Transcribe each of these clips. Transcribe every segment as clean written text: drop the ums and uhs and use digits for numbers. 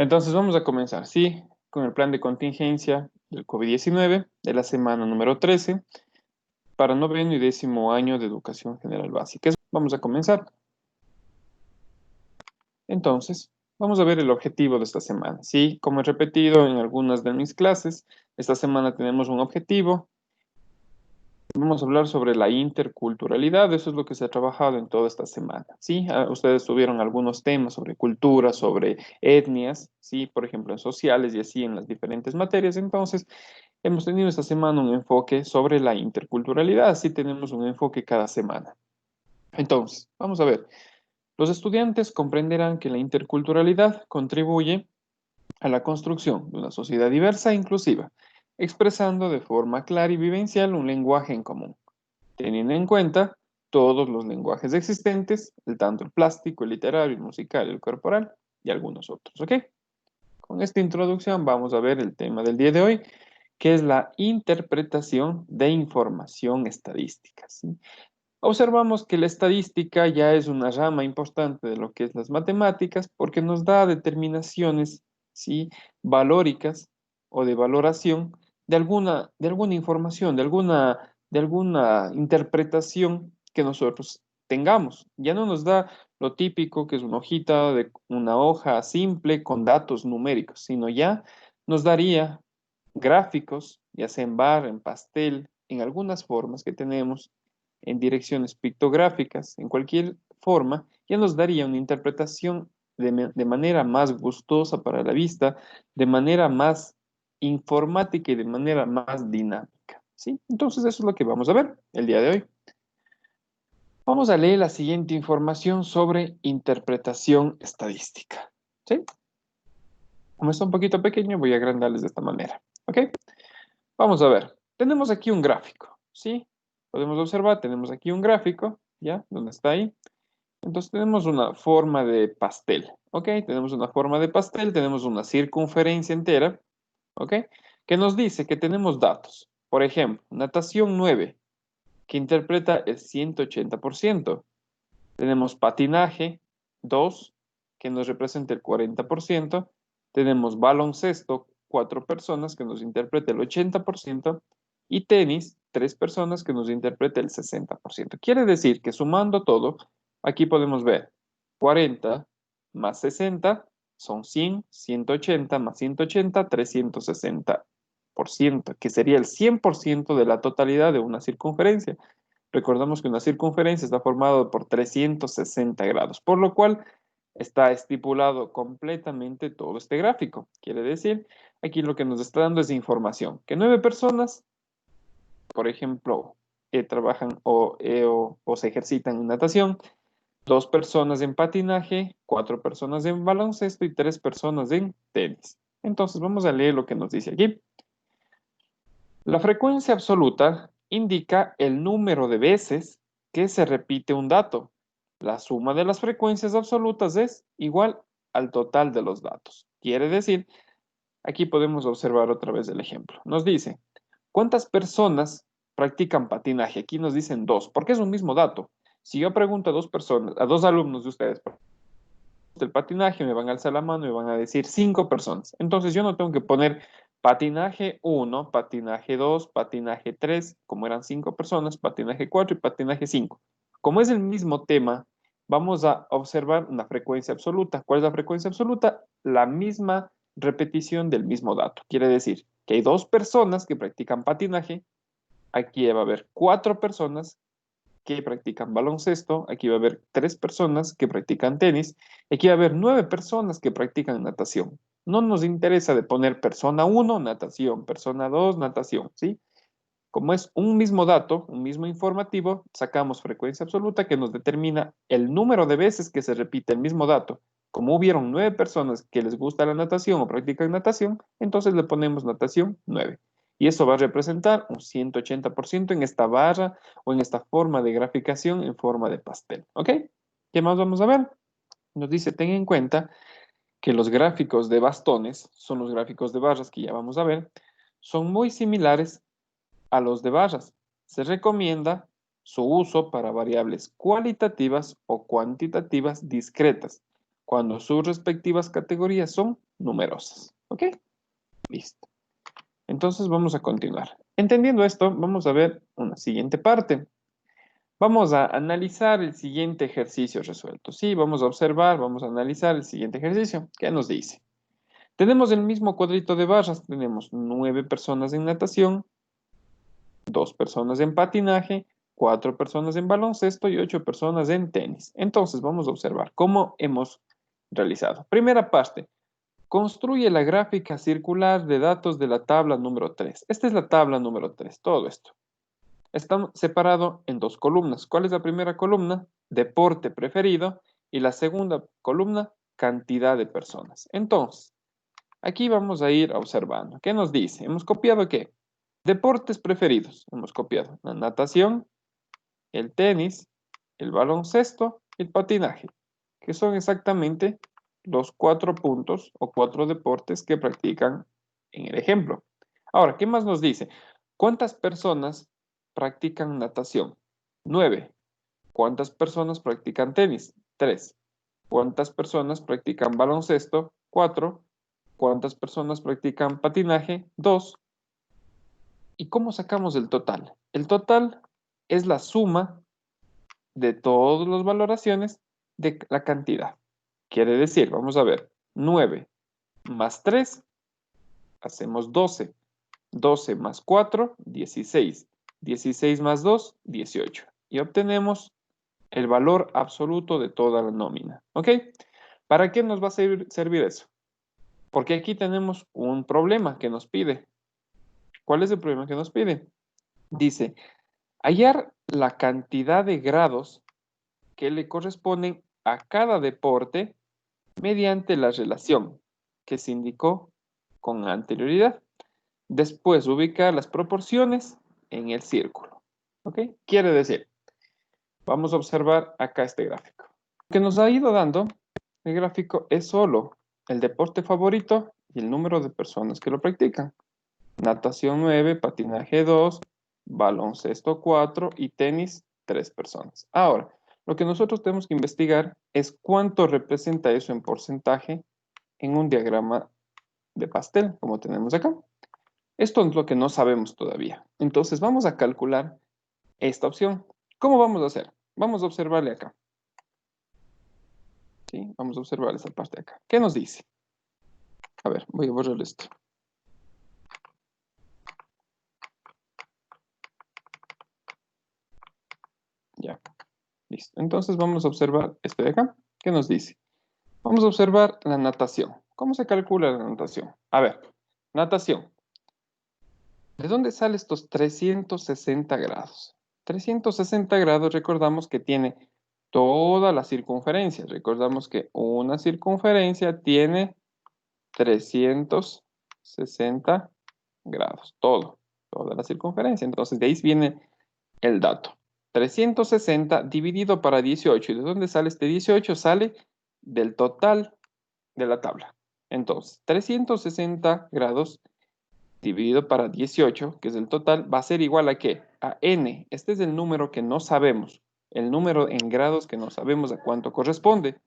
Entonces vamos a comenzar, ¿sí? Con el plan de contingencia del COVID-19 de la semana número 13 para noveno y décimo año de educación general básica. Vamos a comenzar. Entonces, vamos a ver el objetivo de esta semana, ¿sí? Como he repetido en algunas de mis clases, esta semana tenemos un objetivo. Vamos a hablar sobre la interculturalidad, eso es lo que se ha trabajado en toda esta semana, ¿sí? Ustedes tuvieron algunos temas sobre cultura, sobre etnias, ¿sí? Por ejemplo, en sociales y así en las diferentes materias. Entonces, hemos tenido esta semana un enfoque sobre la interculturalidad, así tenemos un enfoque cada semana. Entonces, vamos a ver. Los estudiantes comprenderán que la interculturalidad contribuye a la construcción de una sociedad diversa e inclusiva, expresando de forma clara y vivencial un lenguaje en común teniendo en cuenta todos los lenguajes existentes, tanto el plástico, el literario, el musical, el corporal y algunos otros, ¿ok? Con esta introducción vamos a ver el tema del día de hoy, que es la interpretación de información estadística, ¿sí? Observamos que la estadística ya es una rama importante de lo que es las matemáticas porque nos da determinaciones, ¿sí? Valóricas o de valoración de alguna información, de alguna interpretación que nosotros tengamos. Ya no nos da lo típico que es una hojita de una hoja simple con datos numéricos, sino ya nos daría gráficos, ya sea en bar, en pastel, en algunas formas que tenemos en direcciones pictográficas, en cualquier forma, ya nos daría una interpretación de manera más gustosa para la vista, de manera más informática y de manera más dinámica, ¿sí? Entonces eso es lo que vamos a ver el día de hoy. Vamos a leer la siguiente información sobre interpretación estadística, ¿sí? Como está un poquito pequeño, voy a agrandarles de esta manera, ¿ok? Vamos a ver, tenemos aquí un gráfico, ¿sí? Podemos observar, tenemos aquí un gráfico, ¿ya? ¿Dónde está ahí? Entonces tenemos una forma de pastel, ¿ok? Tenemos una forma de pastel, tenemos una circunferencia entera, ¿ok? Que nos dice que tenemos datos. Por ejemplo, natación 9, que interpreta el 180%. Tenemos patinaje 2, que nos representa el 40%. Tenemos baloncesto, 4 personas, que nos interpreta el 80%. Y tenis, 3 personas, que nos interpreta el 60%. Quiere decir que sumando todo, aquí podemos ver 40 más 60 son 100, 180 más 180, 360%, que sería el 100% de la totalidad de una circunferencia. Recordamos que una circunferencia está formada por 360 grados, por lo cual está estipulado completamente todo este gráfico. Quiere decir, aquí lo que nos está dando es información, que 9 personas, por ejemplo, trabajan o se ejercitan en natación, 2 personas en patinaje, 4 personas en baloncesto y 3 personas en tenis. Entonces vamos a leer lo que nos dice aquí. La frecuencia absoluta indica el número de veces que se repite un dato. La suma de las frecuencias absolutas es igual al total de los datos. Quiere decir, aquí podemos observar otra vez el ejemplo. Nos dice, ¿cuántas personas practican patinaje? Aquí nos dicen 2, porque es un mismo dato. Si yo pregunto a 2 personas, a 2 alumnos de ustedes, del patinaje, me van a alzar la mano y me van a decir 5 personas. Entonces yo no tengo que poner patinaje 1, patinaje 2, patinaje 3, como eran 5 personas, patinaje 4 y patinaje 5. Como es el mismo tema, vamos a observar una frecuencia absoluta. ¿Cuál es la frecuencia absoluta? La misma repetición del mismo dato. Quiere decir que hay 2 personas que practican patinaje, aquí va a haber 4 personas que practican baloncesto, aquí va a haber 3 personas que practican tenis, aquí va a haber 9 personas que practican natación. No nos interesa de poner persona 1, natación, persona 2, natación, ¿sí? Como es un mismo dato, un mismo informativo, sacamos frecuencia absoluta que nos determina el número de veces que se repite el mismo dato. Como hubieron 9 personas que les gusta la natación o practican natación, entonces le ponemos natación 9. Y eso va a representar un 180% en esta barra o en esta forma de graficación en forma de pastel. ¿Ok? ¿Qué más vamos a ver? Nos dice, ten en cuenta que los gráficos de bastones, son los gráficos de barras que ya vamos a ver, son muy similares a los de barras. Se recomienda su uso para variables cualitativas o cuantitativas discretas, cuando sus respectivas categorías son numerosas. ¿Ok? Listo. Entonces vamos a continuar. Entendiendo esto, vamos a ver una siguiente parte. Vamos a analizar el siguiente ejercicio resuelto. Sí, vamos a observar, vamos a analizar el siguiente ejercicio. ¿Qué nos dice? Tenemos el mismo cuadrito de barras. Tenemos 9 personas en natación, 2 personas en patinaje, 4 personas en baloncesto y 8 personas en tenis. Entonces vamos a observar cómo hemos realizado. Primera parte. Construye la gráfica circular de datos de la tabla número 3. Esta es la tabla número 3, todo esto. Está separado en 2 columnas. ¿Cuál es la primera columna? Deporte preferido. Y la segunda columna, cantidad de personas. Entonces, aquí vamos a ir observando. ¿Qué nos dice? Hemos copiado ¿qué? Deportes preferidos. Hemos copiado la natación, el tenis, el baloncesto y el patinaje, que son exactamente los 4 puntos o 4 deportes que practican en el ejemplo. Ahora, ¿qué más nos dice? ¿Cuántas personas practican natación? 9. ¿Cuántas personas practican tenis? 3. ¿Cuántas personas practican baloncesto? 4. ¿Cuántas personas practican patinaje? 2. ¿Y cómo sacamos el total? El total es la suma de todas las valoraciones de la cantidad. Quiere decir, vamos a ver, 9 más 3, hacemos 12. 12 más 4, 16. 16 más 2, 18. Y obtenemos el valor absoluto de toda la nómina. ¿Ok? ¿Para qué nos va a servir eso? Porque aquí tenemos un problema que nos pide. ¿Cuál es el problema que nos pide? Dice, hallar la cantidad de grados que le corresponden a cada deporte mediante la relación que se indicó con anterioridad. Después ubicar las proporciones en el círculo. ¿Ok? Quiere decir, vamos a observar acá este gráfico. Lo que nos ha ido dando el gráfico es solo el deporte favorito y el número de personas que lo practican. Natación 9, patinaje 2, baloncesto 4 y tenis 3 personas. Ahora, lo que nosotros tenemos que investigar es cuánto representa eso en porcentaje en un diagrama de pastel, como tenemos acá. Esto es lo que no sabemos todavía. Entonces vamos a calcular esta opción. ¿Cómo vamos a hacer? Vamos a observarle acá. ¿Sí? Vamos a observar esa parte de acá. ¿Qué nos dice? A ver, voy a borrar esto. Ya, listo. Entonces vamos a observar este de acá. ¿Qué nos dice? Vamos a observar la natación. ¿Cómo se calcula la natación? A ver, natación. ¿De dónde salen estos 360 grados? 360 grados, recordamos que tiene toda la circunferencia. Recordamos que una circunferencia tiene 360 grados. Toda la circunferencia. Entonces, de ahí viene el dato. 360 dividido para 18. ¿Y de dónde sale este 18? Sale del total de la tabla. Entonces, 360 grados dividido para 18, que es el total, va a ser igual a ¿qué? A n. Este es el número que no sabemos. El número en grados que no sabemos a cuánto corresponde.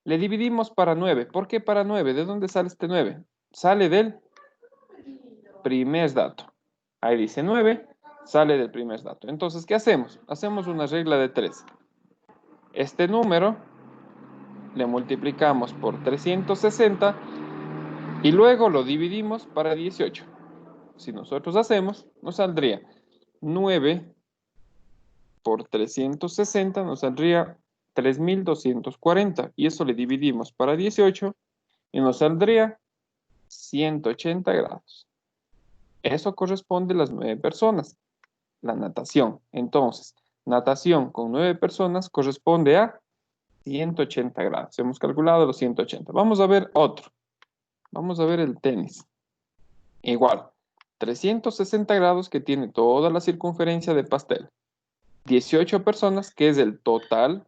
Le dividimos para 9. ¿Por qué para 9? ¿De dónde sale este 9? Sale del primer dato. Ahí dice 9, sale del primer dato. Entonces, ¿qué hacemos? Hacemos una regla de 3. Este número le multiplicamos por 360 y luego lo dividimos para 18. Si nosotros hacemos, nos saldría 9 por 360, nos saldría 3240. Y eso le dividimos para 18 y nos saldría 180 grados. Eso corresponde a las 9 personas. La natación. Entonces, natación con 9 personas corresponde a 180 grados. Hemos calculado los 180. Vamos a ver otro. Vamos a ver el tenis. Igual, 360 grados que tiene toda la circunferencia de pastel. 18 personas, que es el total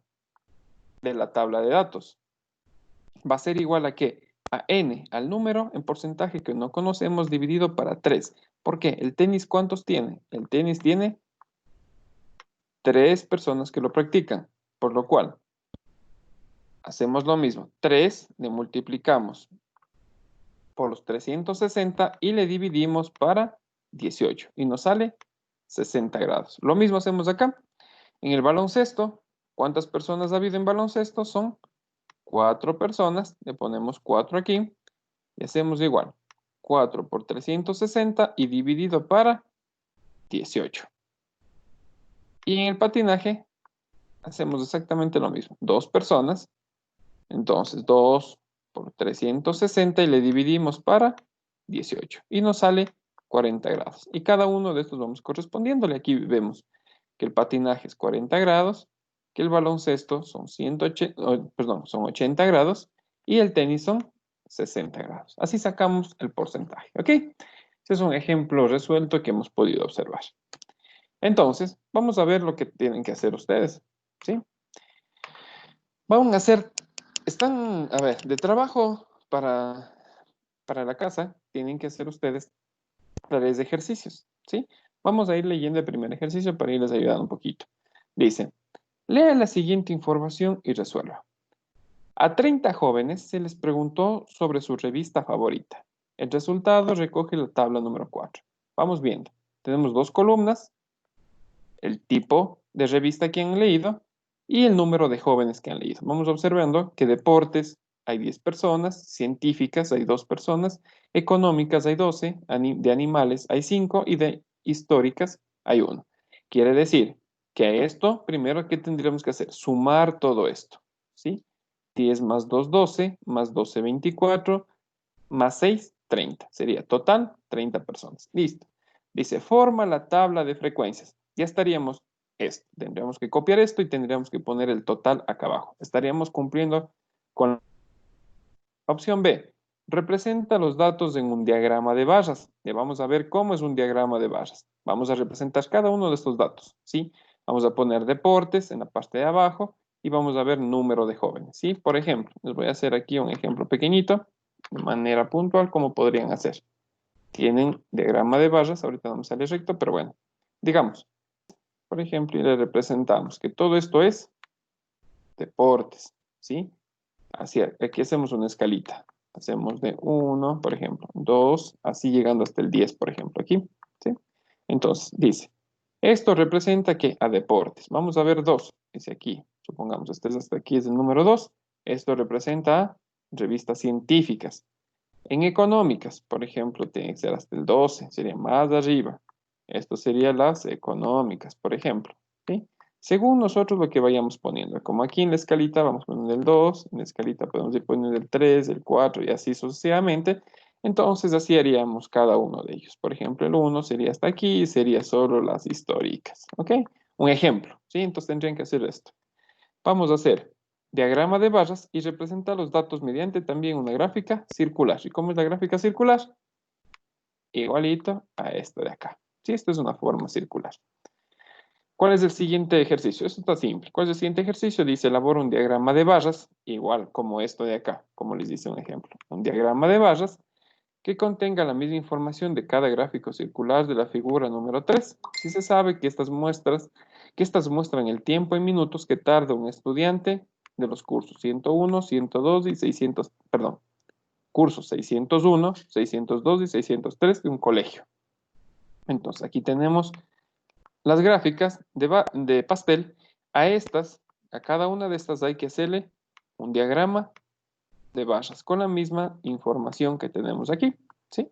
de la tabla de datos. Va a ser igual a ¿qué? A n, al número en porcentaje que no conocemos dividido para 3. ¿Por qué? ¿El tenis cuántos tiene? El tenis tiene 3 personas que lo practican, por lo cual Hacemos lo mismo. 3 le multiplicamos por los 360 y le dividimos para 18. Y nos sale 60 grados. Lo mismo hacemos acá. En el baloncesto, ¿cuántas personas ha habido en baloncesto? Son 4 personas. Le ponemos 4 aquí. Y hacemos igual. 4 por 360 y dividido para 18. Y en el patinaje hacemos exactamente lo mismo. 2 personas. Entonces 2 por 360 y le dividimos para 18. Y nos sale 40 grados. Y cada uno de estos vamos correspondiéndole. Aquí vemos que el patinaje es 40 grados, que el baloncesto son 80 grados y el tenis son 60 grados. Así sacamos el porcentaje, ¿ok? Este es un ejemplo resuelto que hemos podido observar. Entonces, vamos a ver lo que tienen que hacer ustedes, ¿sí? Vamos a hacer, a ver, de trabajo para la casa, tienen que hacer ustedes tareas de ejercicios, ¿sí? Vamos a ir leyendo el primer ejercicio para irles ayudando un poquito. Dice, lea la siguiente información y resuelva. A 30 jóvenes se les preguntó sobre su revista favorita. El resultado recoge la tabla número 4. Vamos viendo. Tenemos 2 columnas, el tipo de revista que han leído y el número de jóvenes que han leído. Vamos observando que deportes hay 10 personas, científicas hay 2 personas, económicas hay 12, de animales hay 5 y de históricas hay 1. Quiere decir que a esto, primero, ¿qué tendríamos que hacer? Sumar todo esto, ¿sí? 10 más 2, 12, más 12, 24, más 6, 30. Sería total 30 personas. Listo. Dice, forma la tabla de frecuencias. Ya estaríamos esto. Tendríamos que copiar esto y tendríamos que poner el total acá abajo. Estaríamos cumpliendo con la opción B. Representa los datos en un diagrama de barras. Ya vamos a ver cómo es un diagrama de barras. Vamos a representar cada uno de estos datos, ¿sí? Vamos a poner deportes en la parte de abajo y vamos a ver número de jóvenes, ¿sí? Por ejemplo, les voy a hacer aquí un ejemplo pequeñito de manera puntual como podrían hacer. Tienen diagrama de barras, ahorita no me sale recto, pero bueno, digamos, por ejemplo, y le representamos que todo esto es deportes, ¿sí? Así, aquí hacemos una escalita. Hacemos de 1, por ejemplo, 2, así llegando hasta el 10, por ejemplo, aquí, ¿sí? Entonces, dice, esto representa que a deportes. Vamos a ver 2, dice aquí, supongamos, este es hasta aquí es el número 2. Esto representa a revistas científicas. En económicas, por ejemplo, tiene que ser hasta el 12, sería más arriba. Esto serían las económicas, por ejemplo, ¿sí? Según nosotros lo que vayamos poniendo. Como aquí en la escalita vamos poniendo el 2, en la escalita podemos ir poniendo el 3, el 4 y así sucesivamente. Entonces así haríamos cada uno de ellos. Por ejemplo, el 1 sería hasta aquí y sería solo las históricas, ¿ok? Un ejemplo, ¿sí? Entonces tendrían que hacer esto. Vamos a hacer diagrama de barras y representar los datos mediante también una gráfica circular. ¿Y cómo es la gráfica circular? Igualito a esta de acá. Sí, esto es una forma circular. ¿Cuál es el siguiente ejercicio? Esto está simple. ¿Cuál es el siguiente ejercicio? Dice, elabora un diagrama de barras, igual como esto de acá, como les dice un ejemplo. Un diagrama de barras que contenga la misma información de cada gráfico circular de la figura número 3. Si se sabe que estas muestran el tiempo en minutos que tarda un estudiante de los cursos 101, 102 y 600, perdón, cursos 601, 602 y 603 de un colegio. Entonces, aquí tenemos las gráficas de pastel. A cada una de estas hay que hacerle un diagrama de barras con la misma información que tenemos aquí, ¿sí?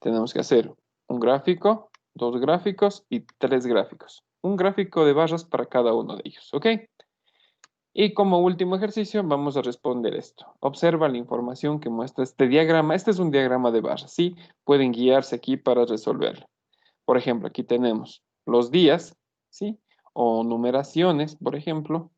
Tenemos que hacer un gráfico, 2 gráficos y 3 gráficos. Un gráfico de barras para cada uno de ellos, ¿ok? Y como último ejercicio vamos a responder esto. Observa la información que muestra este diagrama. Este es un diagrama de barras, ¿sí? Pueden guiarse aquí para resolverlo. Por ejemplo, aquí tenemos los días, ¿sí? O numeraciones, por ejemplo.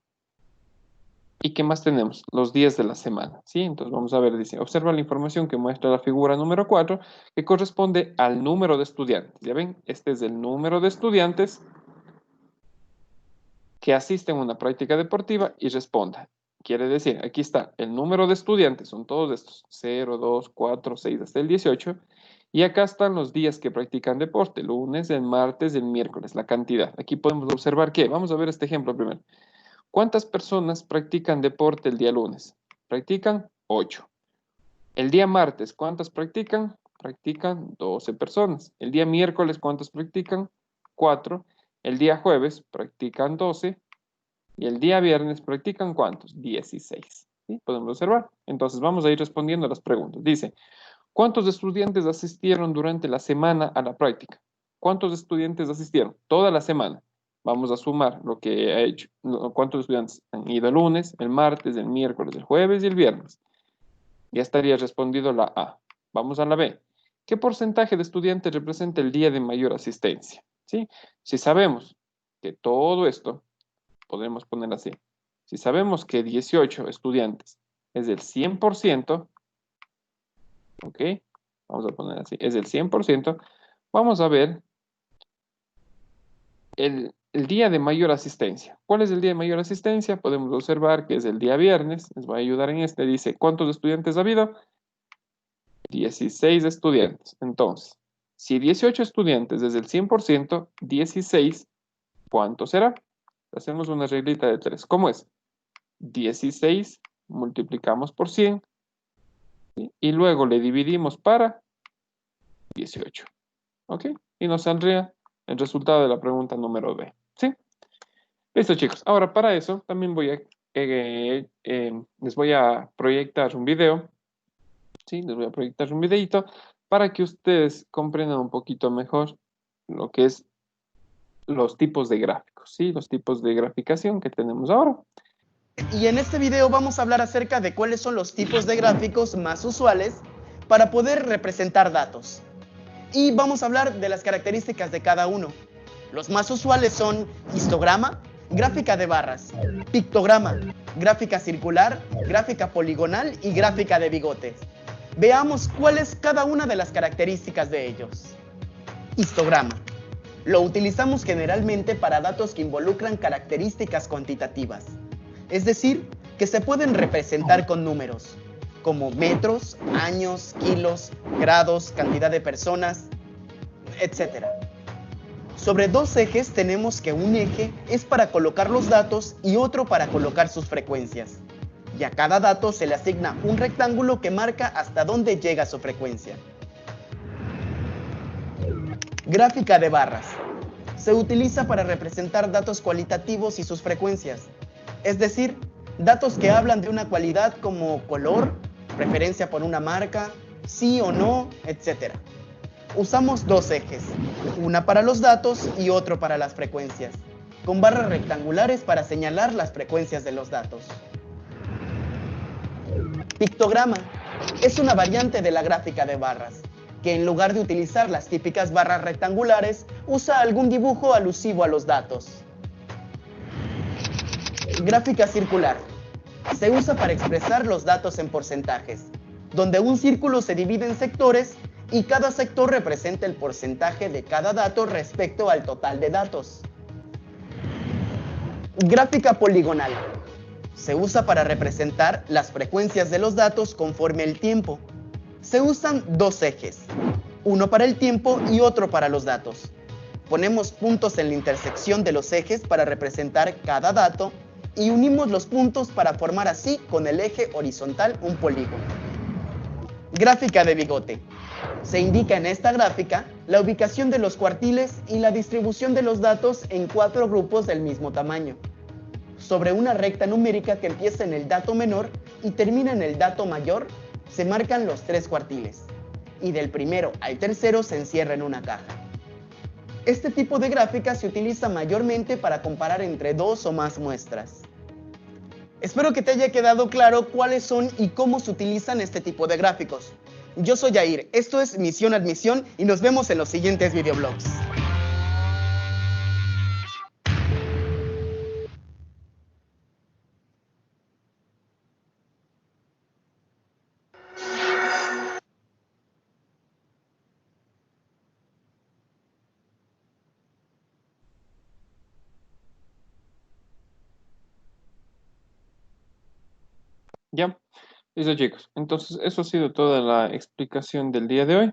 ¿Y qué más tenemos? Los días de la semana, ¿sí? Entonces vamos a ver, dice, observa la información que muestra la figura número 4, que corresponde al número de estudiantes. ¿Ya ven? Este es el número de estudiantes que asisten a una práctica deportiva y responda. Quiere decir, aquí está el número de estudiantes, son todos estos, 0, 2, 4, 6 hasta el 18, y acá están los días que practican deporte, el lunes, el martes, el miércoles, la cantidad. Aquí podemos observar que, vamos a ver este ejemplo primero. ¿Cuántas personas practican deporte el día lunes? Practican 8. El día martes, ¿cuántas practican? Practican 12 personas. El día miércoles, ¿cuántas practican? 4. El día jueves, practican 12. Y el día viernes, ¿practican cuántos? 16. ¿Sí? Podemos observar. Entonces, vamos a ir respondiendo a las preguntas. Dice, ¿cuántos estudiantes asistieron durante la semana a la práctica? ¿Cuántos estudiantes asistieron? Toda la semana. Vamos a sumar lo que ha hecho. ¿Cuántos estudiantes han ido el lunes, el martes, el miércoles, el jueves y el viernes? Ya estaría respondido la A. Vamos a la B. ¿Qué porcentaje de estudiantes representa el día de mayor asistencia? ¿Sí? Si sabemos que todo esto, podemos poner así. Si sabemos que 18 estudiantes es del 100%, ¿ok? Vamos a poner así, es del 100%, vamos a ver el día de mayor asistencia. ¿Cuál es el día de mayor asistencia? Podemos observar que es el día viernes. Les voy a ayudar en este. Dice, ¿cuántos estudiantes ha habido? 16 estudiantes. Entonces, si 18 estudiantes es el 100%, 16, ¿cuánto será? Hacemos una reglita de 3. ¿Cómo es? 16 multiplicamos por 100, ¿sí? Y luego le dividimos para 18. ¿Ok? Y nos saldría el resultado de la pregunta número B. ¿Sí? Listo, chicos. Ahora, para eso, también les voy a proyectar un video. ¿Sí? Les voy a proyectar un videito para que ustedes comprendan un poquito mejor lo que es los tipos de gráficos, ¿sí? Los tipos de graficación que tenemos ahora. Y en este video vamos a hablar acerca de cuáles son los tipos de gráficos más usuales para poder representar datos. Y vamos a hablar de las características de cada uno. Los más usuales son histograma, gráfica de barras, pictograma, gráfica circular, gráfica poligonal y gráfica de bigotes. Veamos cuál es cada una de las características de ellos. Histograma. Lo utilizamos generalmente para datos que involucran características cuantitativas, es decir, que se pueden representar con números, como metros, años, kilos, grados, cantidad de personas, etc. Sobre dos ejes tenemos que un eje es para colocar los datos y otro para colocar sus frecuencias. Y a cada dato se le asigna un rectángulo que marca hasta dónde llega su frecuencia. Gráfica de barras. Se utiliza para representar datos cualitativos y sus frecuencias, es decir, datos que hablan de una cualidad como color, preferencia por una marca, sí o no, etc. Usamos dos ejes, una para los datos y otro para las frecuencias, con barras rectangulares para señalar las frecuencias de los datos. Pictograma es una variante de la gráfica de barras, que en lugar de utilizar las típicas barras rectangulares, usa algún dibujo alusivo a los datos. Gráfica circular. Se usa para expresar los datos en porcentajes, donde un círculo se divide en sectores y cada sector representa el porcentaje de cada dato respecto al total de datos. Gráfica poligonal. Se usa para representar las frecuencias de los datos conforme el tiempo. Se usan dos ejes, uno para el tiempo y otro para los datos. Ponemos puntos en la intersección de los ejes para representar cada dato y unimos los puntos para formar así con el eje horizontal un polígono. Gráfica de bigote. Se indica en esta gráfica la ubicación de los cuartiles y la distribución de los datos en 4 grupos del mismo tamaño, sobre una recta numérica que empieza en el dato menor y termina en el dato mayor. Se marcan los 3 cuartiles, y del primero al tercero se encierra en una caja. Este tipo de gráfica se utiliza mayormente para comparar entre 2 o más muestras. Espero que te haya quedado claro cuáles son y cómo se utilizan este tipo de gráficos. Yo soy Jair, esto es Misión Admisión y nos vemos en los siguientes videoblogs. ¿Ya? Listo, chicos. Entonces, eso ha sido toda la explicación del día de hoy.